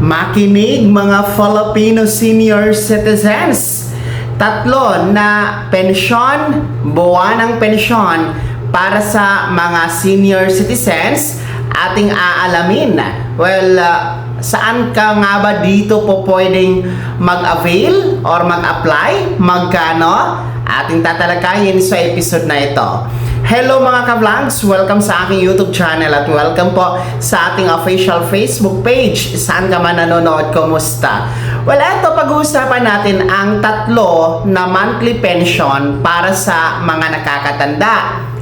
Makinig mga Filipino senior citizens. Tatlo na pensyon, buwanang pensyon para sa mga senior citizens ating aalamin. Well, saan ka nga ba dito po pwedeng mag-avail or mag-apply? Magkano? Ating tatalakayin sa episode na ito. Hello mga ka-vlogs! Welcome sa aking YouTube channel at welcome po sa ating official Facebook page. Saan ka man nanonood, kumusta? Well, ito pag-uusapan natin ang tatlo na monthly pension para sa mga nakakatanda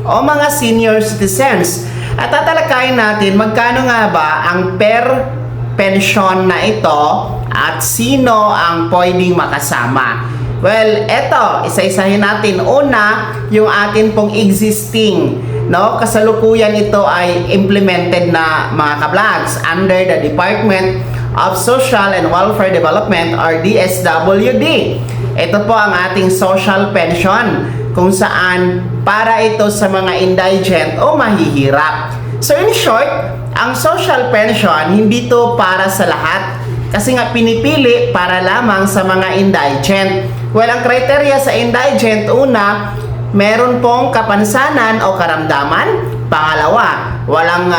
o mga senior citizens. At tatalakayin natin magkano nga ba ang per pension na ito at sino ang pwedeng makasama. Well, eto, isa-isahin natin. Una, yung atin pong existing, no? Kasalukuyan ito ay implemented na mga ka-vlogs under the Department of Social and Welfare Development or DSWD. Ito po ang ating social pension kung saan para ito sa mga indigent o mahihirap. So in short, ang social pension hindi to para sa lahat kasi nga pinipili para lamang sa mga indigent. Well, ang criteria sa indigent, una, meron pong kapansanan o karamdaman. Pangalawa, walang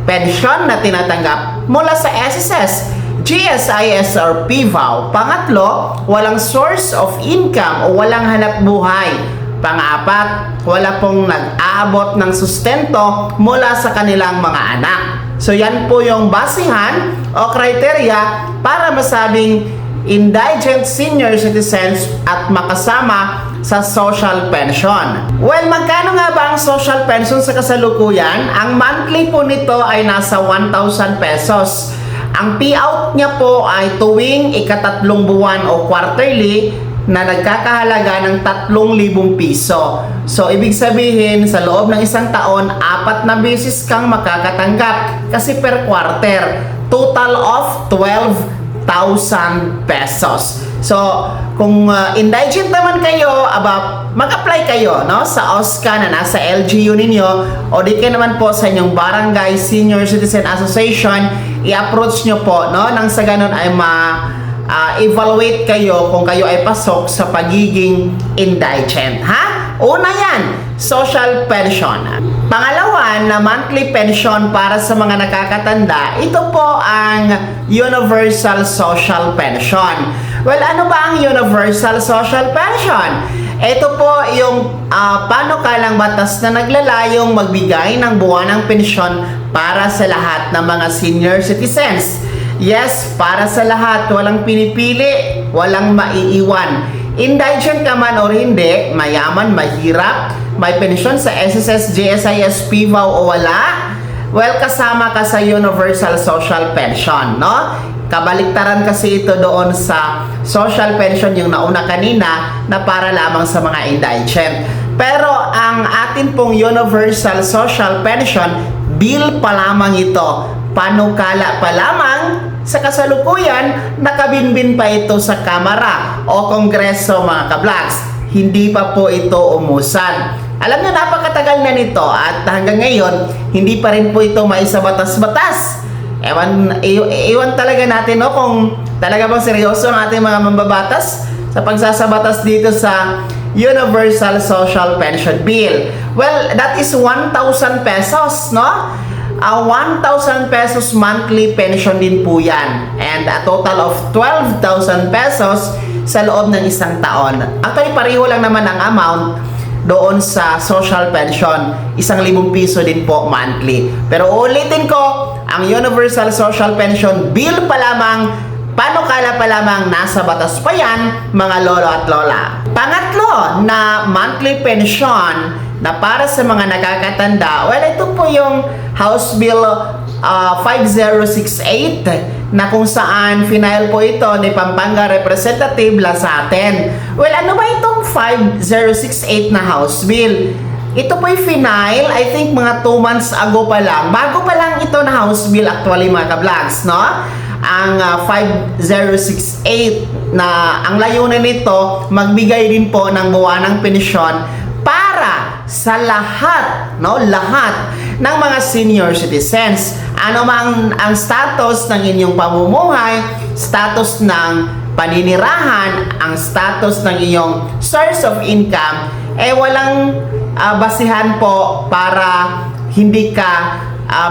pension na tinatanggap mula sa SSS, GSIS or PVAW. Pangatlo, walang source of income o walang hanap buhay. Pang-apat, wala pong nag-aabot ng sustento mula sa kanilang mga anak. So yan po yung basihan o criteria para masabing indigent senior citizens at makasama sa social pension. Well, magkano nga ba ang social pension sa kasalukuyan? Ang monthly po nito ay nasa 1,000 pesos. Ang payout niya po ay tuwing ikatatlong buwan o quarterly na nagkakahalaga ng 3,000 piso. So, ibig sabihin, sa loob ng isang taon, 4 na beses kang makakatanggap kasi per quarter. Total of 12,000 pesos. So, kung indigent naman kayo, mag-apply kayo no, sa OSCA na nasa LGU ninyo o di kayo naman po sa inyong Barangay Senior Citizen Association, i-approach nyo po no, nang sa ganun ay evaluate kayo kung kayo ay pasok sa pagiging indigent. Ha? Una yan, social pension. Pangalawa na monthly pension para sa mga nakakatanda, ito po ang Universal Social Pension. Well, ano ba ang Universal Social Pension? Ito po yung panukalang batas na naglalayong magbigay ng buwanang pensyon para sa lahat ng mga senior citizens. Yes, para sa lahat, walang pinipili, walang maiiwan. Indigent ka man o hindi, mayaman, mahirap, may pensyon sa SSS, GSIS, PVAW o wala, well, kasama ka sa Universal Social Pension, no? Kabaliktaran kasi ito doon sa social pension yung nauna kanina na para lamang sa mga indigent. Pero ang atin pong Universal Social Pension, bill pa lamang ito, panukala pa lamang. Sa kasalukuyan, nakabinbin pa ito sa Kamara o Kongreso mga ka-vlogs. Hindi pa po ito umusad. Alam nyo, napakatagal na nito at hanggang ngayon, hindi pa rin po ito maisabatas-batas. Ewan talaga natin no, kung talaga bang seryoso ang ating mga mambabatas sa pagsasabatas dito sa Universal Social Pension Bill. Well, that is 1,000 pesos, no? 1,000 pesos monthly pension din po yan. And a total of 12,000 pesos sa loob ng isang taon. Actually, pareho lang naman ang amount doon sa social pension. 1,000 piso din po monthly. Pero ulitin ko, ang Universal Social Pension bill pa lamang, panukala pa lamang, nasa batas pa yan, mga lolo at lola. Pangatlo na monthly pension na para sa mga nakakatanda, well, ito po yung House Bill 5068 na kung saan final po ito ni Pampanga Representative Lasaten. Well, ano ba itong 5068 na House Bill? Ito po yung final, I think mga 2 months ago pa lang. Bago pa lang ito na House Bill actually mga ka-vlogs, no? Ang 5068 na ang layunin nito, magbigay din po ng buwanang pensyon para sa lahat, no? Lahat ng mga senior citizens. Ano mang ang status ng inyong pamumuhay, status ng paninirahan, ang status ng iyong source of income, walang basihan po para hindi ka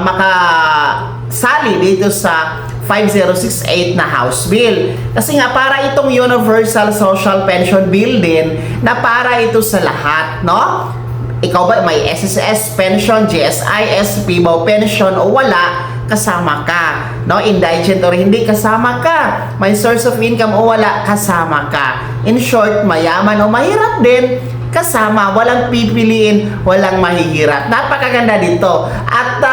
makasali dito sa 5068 na House Bill. Kasi nga para itong Universal Social Pension Bill din na para ito sa lahat, no? Ikaw ba may SSS pension, GSI, PIBAW pension o wala, kasama ka. No? Indigent or hindi, kasama ka. May source of income o wala, kasama ka. In short, mayaman o mahirap din, kasama. Walang pipiliin, walang mahihirap. Napakaganda dito. At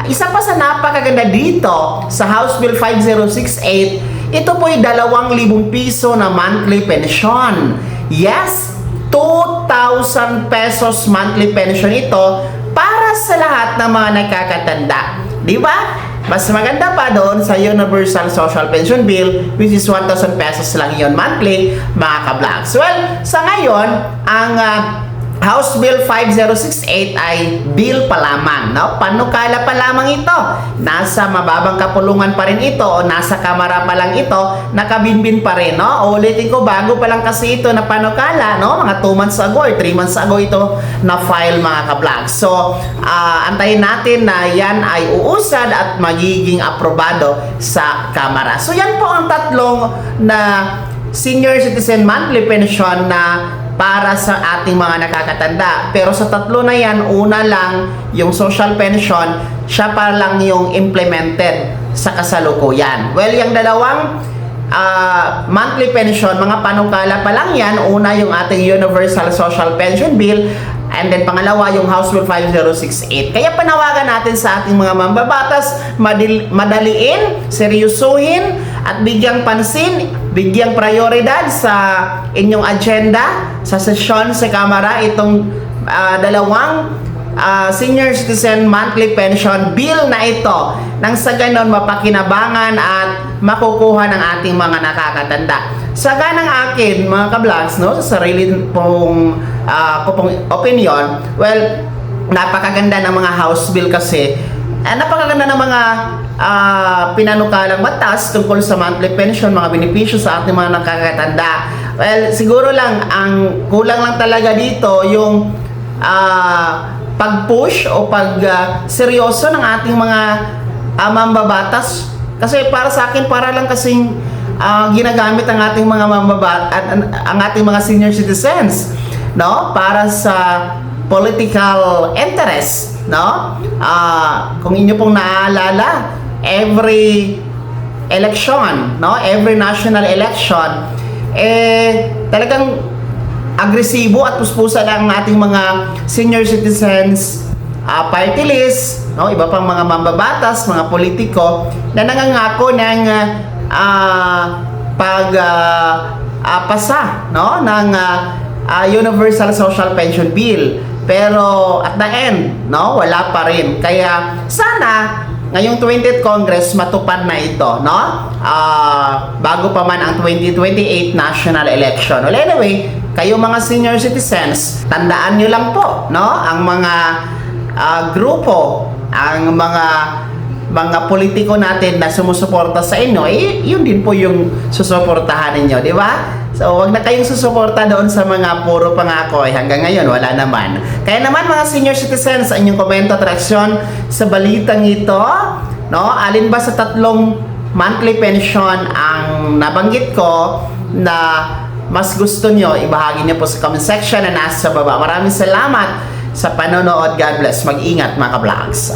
isa pa sa napakaganda dito sa House Bill 5068, ito po ay 2,000 piso na monthly pension. Yes, 2,000 pesos monthly pension ito para sa lahat ng mga nagkakatanda. Di ba? Mas maganda pa doon sa Universal Social Pension Bill, which is 1,000 pesos lang yon monthly, mga ka-vlogs. Well, sa ngayon, ang House Bill 5068 ay bill pa lamang, no? Panukala pa lamang ito. Nasa mababang kapulungan pa rin ito o nasa kamara pa lang ito, nakabinbin pa rin, no? Ulitin ko, bago pa lang kasi ito na panukala, no? Mga 2 months ago or 3 months ago ito na-file, mga ka-vlog. So, antayin natin na yan ay uusad at magiging aprobado sa kamara. So, yan po ang tatlong na senior citizen monthly pension na para sa ating mga nakakatanda. Pero sa tatlo na yan, una lang yung social pension, siya pa lang yung implemented sa kasalukuyan. Well, yung dalawang monthly pension, mga panukala pa lang yan. Una yung ating Universal Social Pension Bill, and then pangalawa yung House Bill 5068. Kaya panawagan natin sa ating mga mambabatas, madaliin, seryosuhin, at bigyang pansin, bigyang prioridad sa inyong agenda, sa sesyon sa Kamara, itong dalawang senior citizen monthly pension bill na ito, nang sa ganon mapakinabangan at makukuha ng ating mga nakakatanda. Sa ganang akin, mga ka-vlogs, no, sa sarili pong opinion, well, napakaganda ng mga house bill kasi, napakaganda ng mga pinanukalang batas tungkol sa monthly pension, mga benepisyo sa ating mga nakakatanda. Well, siguro lang, ang kulang lang talaga dito yung pag-push o pag-seryoso ng ating mga mambabatas. Kasi para sa akin, para lang kasing ginagamit ang ating mga ang ating mga senior citizens, no? Para sa political interest, no? Kung inyo pong naaalala, every election, no? Every national election, talagang agresibo at puspusa lang ang ating mga senior citizens party list, no? Iba pang mga mambabatas, mga politiko na nangangako ng pasa, no? Ng Universal Social Pension Bill. Pero at the end, no, wala pa rin. Kaya sana ngayong 20th Congress matupad na ito, no? Bago pa man ang 2028 national election. Well, anyway, kayo mga senior citizens, tandaan nyo lang po, no? Ang mga grupo, ang mga politiko natin na sumusuporta sa inyo, yun din po yung susuportahan ninyo, di ba? So, wag na kayong susuporta doon sa mga puro pangako. Hanggang ngayon, wala naman. Kaya naman, mga senior citizens, sa inyong komento at reaksyon sa balitang ito, no? Alin ba sa tatlong monthly pension ang nabanggit ko na mas gusto nyo? Ibahagi nyo po sa comment section na nasa baba. Maraming salamat sa panonood. God bless. Mag-ingat, mga ka-vlogs.